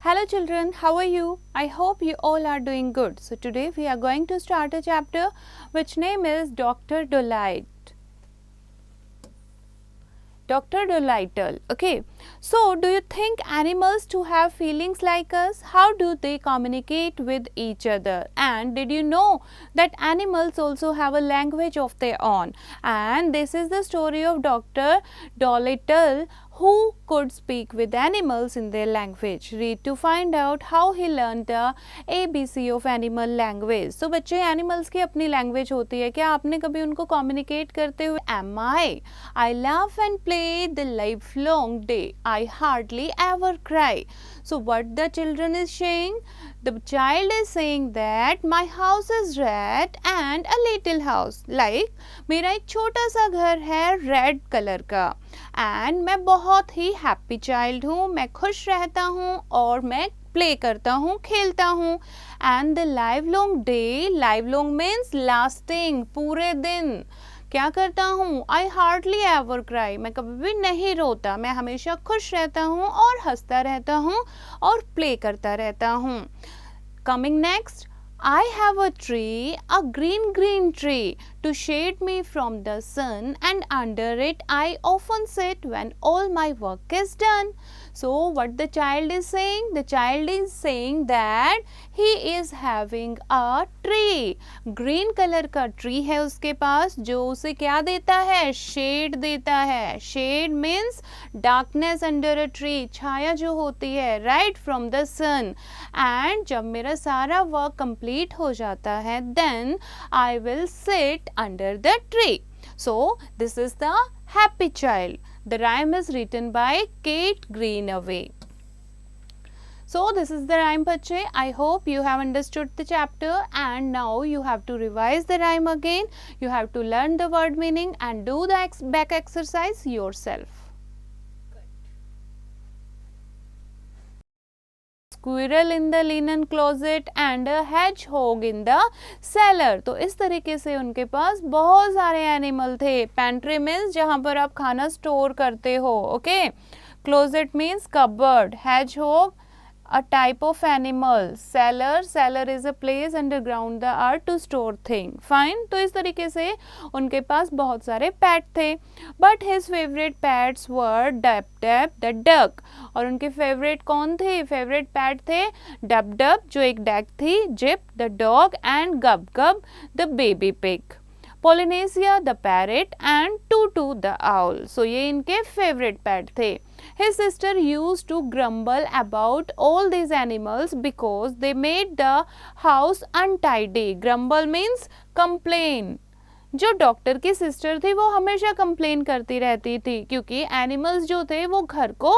Hello children, how are you? I hope you all are doing good. So today we are going to start a chapter which name is Dr. Dolittle. Dr. Dolittle. Okay. So do you think animals too have feelings like us? How do they communicate with each other? And did you know that animals also have a language of their own? And this is the story of Dr. Dolittle, who could speak with animals in their language. Read to find out how he learned the ABC of animal language. So बच्चे animals की अपनी language होती है, क्या आपने कभी उनको communicate करते हुए am I laugh and play the livelong day. I hardly ever cry. So what the children is saying? The child is saying that my house is red and a little house. Like मेरा एक छोटा सा घर है red colour का and मैं बहुत ही happy child हूँ, मैं खुश रहता हूँ और मैं प्ले करता हूँ, खेलता हूँ. And the live long day, live long means lasting, पूरे दिन क्या करता हूँ? आई हार्डली एवर क्राई, मैं कभी भी नहीं रोता, मैं हमेशा खुश रहता हूँ और हंसता रहता हूँ और प्ले करता रहता हूँ. Coming next, I have a tree, a green tree to shade me from the sun, and under it I often sit when all my work is done. So what the child is saying? The child is saying that he is having a tree. Green color का tree है उसके पास जो उसे क्या देता है? Shade देता है. Shade means darkness under a tree, छाया जो होती है right from the sun. And जब मेरा सारा work complete हो जाता है then I will sit under the tree. So this is the happy child. The rhyme is written by Kate Greenaway. So this is the rhyme बच्चे. I hope you have understood the chapter and now you have to revise the rhyme again. You have to learn the word meaning and do the back exercise yourself. Squirrel in the linen closet and a hedgehog in the cellar. तो इस तरीके से उनके पास बहुत सारे animal थे. Pantry means जहाँ पर आप खाना स्टोर करते हो. Okay. Closet means cupboard. hedgehog a type of animal. cellar is a place underground the earth to store thing. fine. तो इस तरीके से उनके पास बहुत सारे पेट थे. but his favorite pets were Dab the duck. और उनके फेवरेट कौन थे? फेवरेट पेट थे डब जो एक डक थी, Jip the dog and Gub the baby pig, Polynesia the parrot and Too Too the owl. So ये इनके फेवरेट पेट थे. His sister used to grumble about all these animals because they made the house untidy. Grumble means complain. जो doctor की sister थी वो हमेशा complain करती रहती थी क्योंकि एनिमल्स जो थे वो घर को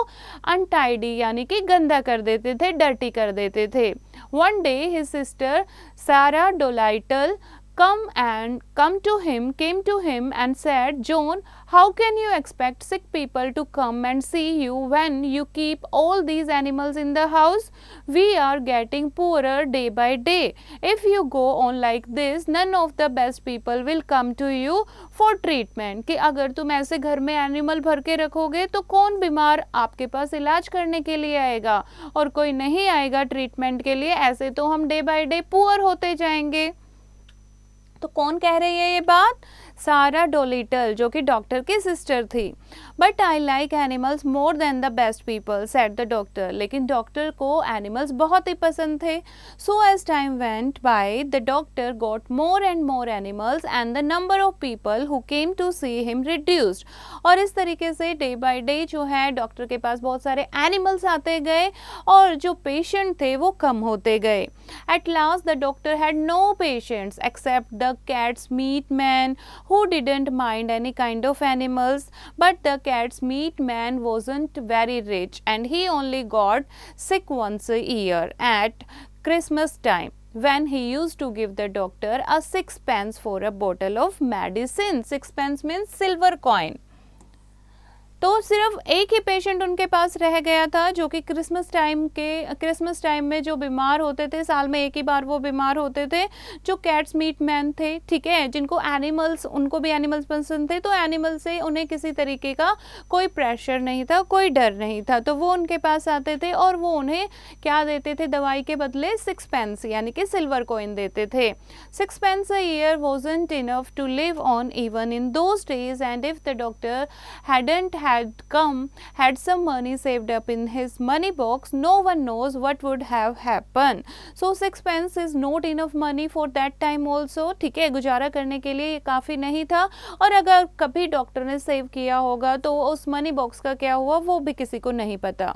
अनटाइडी यानी कि गंदा कर देते थे, डर्टी कर देते थे. वन डे हिज सिस्टर सारा डोलाइटल came to him and said, John, how can you expect sick people to come and see you when you keep all these animals in the house? We are getting poorer day by day. If you go on like this, none of the best people will come to you for treatment. कि अगर तुम ऐसे घर में animal भर के रखोगे तो कौन बीमार आपके पास इलाज करने के लिए आएगा और कोई नहीं आएगा ट्रीटमेंट के लिए. ऐसे तो हम डे बाय डे पुअर होते जाएंगे. तो कौन कह रही है ये बात? सारा डोलिटल जो कि डॉक्टर की सिस्टर थी. But I like animals more than the best people said the doctor. लेकिन डॉक्टर को एनिमल्स बहुत ही पसंद थे. So as time went by the doctor got more and more animals and the number of people who came to see him reduced. और इस तरीके से डे बाय डे जो है डॉक्टर के पास बहुत सारे एनिमल्स आते गए और जो पेशेंट थे वो कम होते गए. At last the doctor had no patients except the cat's meat man who didn't mind any kind of animals, but the cat's meat man wasn't very rich and he only got sick once a year at Christmas time when he used to give the doctor a 6 pence for a bottle of medicine. 6 pence means silver coin. तो सिर्फ एक ही patient उनके पास रह गया था जो कि Christmas time में जो बीमार होते थे, साल में एक ही बार वो बीमार होते थे, जो कैट्स मीट मैन थे, ठीक है, जिनको एनिमल्स, उनको भी एनिमल्स पसंद थे, तो एनिमल से उन्हें किसी तरीके का कोई प्रेशर नहीं था, कोई डर नहीं था, तो वो उनके पास आते थे और वो उन्हें क्या देते थे, दवाई के बदले 6 पेंस यानी कि सिल्वर कॉइन देते थे। 6 pence a year wasn't enough to live on even in those days, and if the doctor had some money saved up in his money box, no one knows what would have happened. So 6 pence is not enough money for that time also, ठीक है, गुजारा करने के लिए ये काफ़ी नहीं था, और अगर कभी डॉक्टर ने सेव किया होगा तो उस मनी बॉक्स का क्या हुआ वो भी किसी को नहीं पता।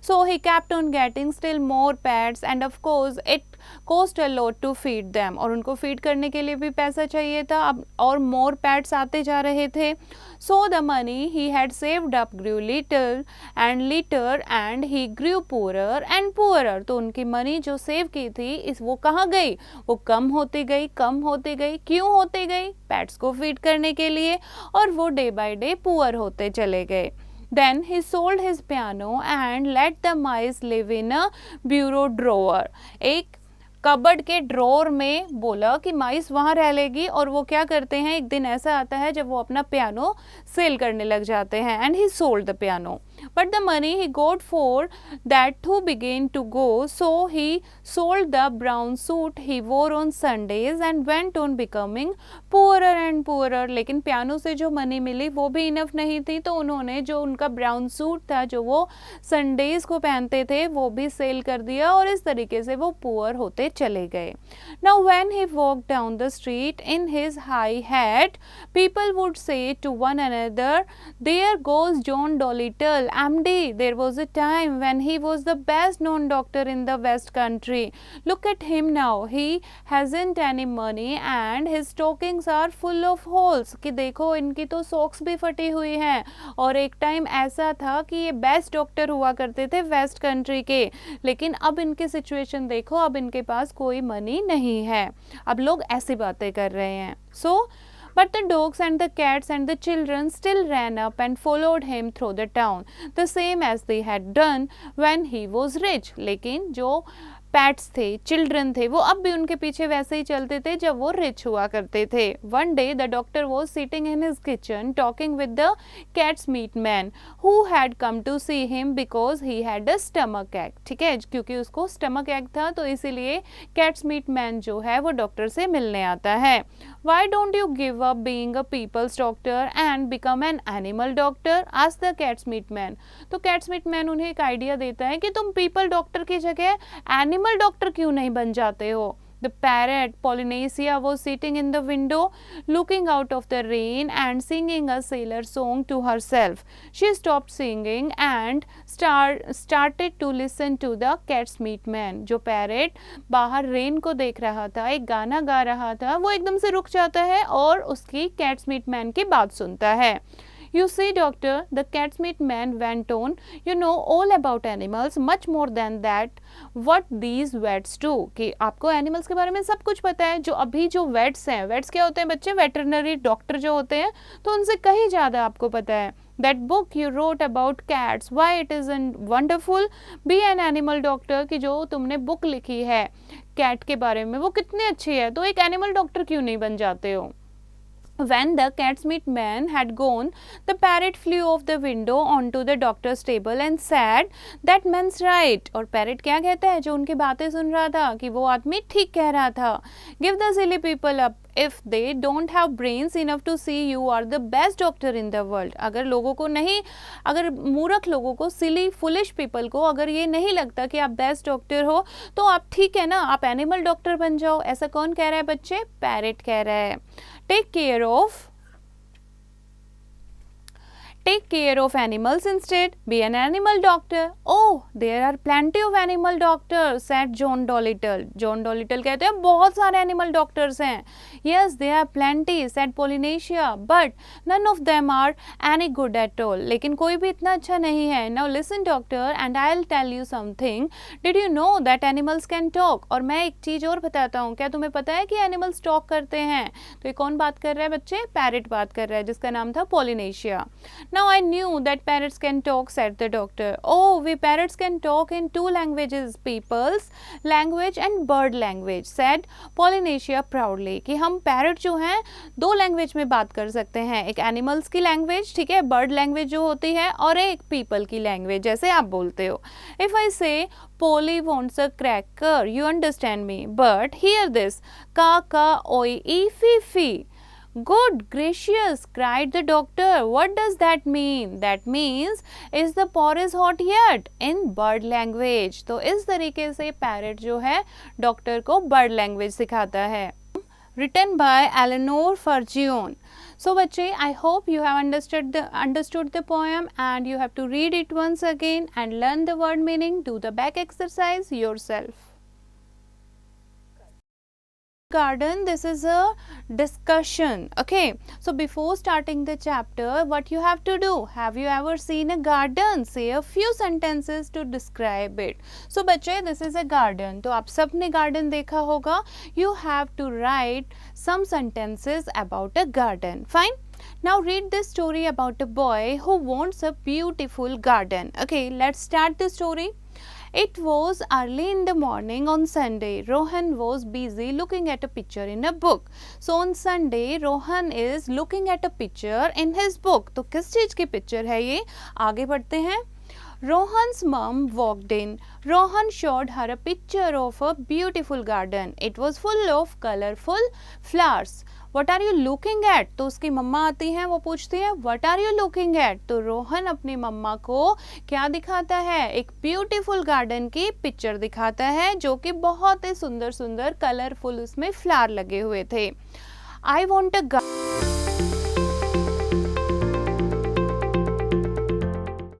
So he kept on getting still more pets, and of course it cost a lot to feed them, और उनको फीड करने के लिए भी पैसा चाहिए था, अब और मोर पैट्स आते जा रहे थे। So the money he had saved up grew little and he grew poorer and poorer। तो उनकी मनी जो सेव की थी इस वो कहाँ गई, वो कम होती गई, कम होती गई, क्यों होती गई, पैट्स को फीड करने के लिए, और वो डे बाय डे पुअर होते चले गए। Then he sold his piano and let the mice live in a bureau drawer। एक कबर्ड के ड्रॉर में बोला कि माइस वहाँ रह लेगी, और वो क्या करते हैं, एक दिन ऐसा आता है जब वो अपना पियानो सेल करने लग जाते हैं, and he sold the piano, but the money he got for that too began to go, so he sold the brown suit he wore on Sundays and went on becoming poorer and poorer। लेकिन piano से जो money मिली वो भी enough नहीं थी, तो उन्होंने जो उनका ब्राउन सूट था जो वो संडेज को पहनते थे वो भी सेल कर दिया, और इस तरीके से वो पुअर होते चले गए। Now when he walked down the street in his high hat, people would say to one another, there goes John Dolittle, MD. There was a time when he was the best known doctor in the West Country. Look at him now. He hasn't any money and his stockings are full of holes। कि देखो इनकी तो socks भी फटी हुई हैं, और एक टाइम ऐसा था कि ये बेस्ट डॉक्टर हुआ करते थे वेस्ट कंट्री के, लेकिन अब इनकी सिचुएशन देखो, अब इनके पास कोई मनी नहीं है। अब लोग ऐसी बातें कर रहे हैं। But the dogs and the cats and the children still ran up and followed him through the town, the same as they had done when he was rich। लेकिन जो पैट्स थे, चिल्ड्रन थे, वो अब भी उनके पीछे वैसे ही चलते थे जब वो रिच हुआ करते थे। One day the doctor was sitting in his kitchen talking with the cat's meat man who had come to see him because he had a stomach ache. ठीक है, क्योंकि उसको स्टमक एग था तो इसीलिए कैट्स मीट मैन जो है वो डॉक्टर से मिलने आता है। Why don't you give up being a people's doctor and become an animal doctor, asked the cat's meat man. तो कैट्स मीट मैन उन्हें एक आइडिया देता है कि तुम पीपल डॉक्टर की जगह एनिमल डॉक्टर क्यों नहीं बन जाते हो। The parrot Polynesia was sitting in the window looking out of the rain and singing a sailor song to herself. She stopped singing and started to listen to the cat's meat man। जो parrot बाहर rain को देख रहा था, एक गाना गा रहा था, वो एकदम से रुक जाता है और उसकी कैट्स मीट मैन की बात सुनता है। You see, doctor, the cat's meat man went on, you know all about animals, much more than that what these vets do। कि आपको एनिमल्स के बारे में सब कुछ पता है। जो अभी जो वेट्स हैं, वेट्स क्या होते हैं बच्चे, वेटरनरी डॉक्टर जो होते हैं, तो उनसे कहीं ज़्यादा आपको पता है। That book you wrote about cats, why it isn't wonderful, be an animal doctor। कि जो तुमने बुक लिखी है कैट के बारे में वो कितनी अच्छी है, तो एक एनिमल डॉक्टर क्यों नहीं बन जाते हो। When the cat's meat man had gone, the parrot flew off the window onto the doctor's table and said, "That man's right." और parrot क्या कहता है, जो उनकी बातें सुन रहा था, कि वो आदमी ठीक कह रहा था। Give the silly people up if they don't have brains enough to see you are the best doctor in the world। अगर लोगों को नहीं, अगर मूर्ख लोगों को, silly foolish people को अगर ये नहीं लगता कि आप बेस्ट डॉक्टर हो, तो आप ठीक है ना, आप एनिमल डॉक्टर बन जाओ। ऐसा कौन कह रहा है बच्चे, पैरेट कह रहा है। Take care of animals instead, be an animal doctor। Oh, there are plenty of animal doctors, said John Dolittle। John Dolittle कहते हैं बहुत सारे animal doctors हैं। Yes, there are plenty, said Polynesia, but none of them are any good at all। लेकिन कोई भी इतना अच्छा नहीं है। Now listen doctor and I'll tell you something। Did you know that animals can talk? और मैं एक चीज़ और बताता हूँ, क्या तुम्हें पता है कि animals talk करते हैं। तो ये कौन बात कर रहा है बच्चे, पैरेट बात कर रहा है जिसका नाम था Polynesia. Now I knew that parrots can talk, said the doctor. Oh, we parrots can talk in two languages, people's language and bird language, said Polynesia proudly. कि हम parrot जो हैं दो लैंग्वेज में बात कर सकते हैं, एक एनिमल्स की लैंग्वेज, ठीक है, बर्ड लैंग्वेज जो होती है, और एक पीपल की लैंग्वेज जैसे आप बोलते हो. इफ आई से Polly wants a cracker, you understand me, but hear this, ka ka oi ee fee fee. Good gracious, cried the doctor. What does that mean? That means, is the porridge hot yet? In bird language. तो इस तरीके से parrot जो है doctor को bird language सिखाता है. Written by Eleanor Farjeon. So बच्चे, I hope you have understood the poem and you have to read it once again and learn the word meaning. Do the back exercise yourself. Garden, this is a discussion. Okay, so before starting the chapter, what you have to do, have you ever seen a garden? Say a few sentences to describe it. So बच्चे, this is a garden. तो आप सब ने garden देखा होगा. You have to write some sentences about a garden. Fine. Now read this story about a boy who wants a beautiful garden. Okay, let's start the story. It was early in the morning on Sunday. Rohan was busy looking at a picture in a book. So on Sunday, Rohan is looking at a picture in his book. तो किस चीज़ की picture है ये? आगे बढ़ते हैं. Rohan's mom walked in. Rohan showed her a picture of a beautiful garden. It was full of colorful flowers. What are you looking at? तो उसकी मम्मा आती हैं, वो पूछती है What are you looking at? तो रोहन अपनी मम्मा को क्या दिखाता है? एक ब्यूटीफुल गार्डन की पिक्चर दिखाता है जो कि बहुत ही सुंदर सुंदर कलरफुल उसमें फ्लावर लगे हुए थे. I want a garden.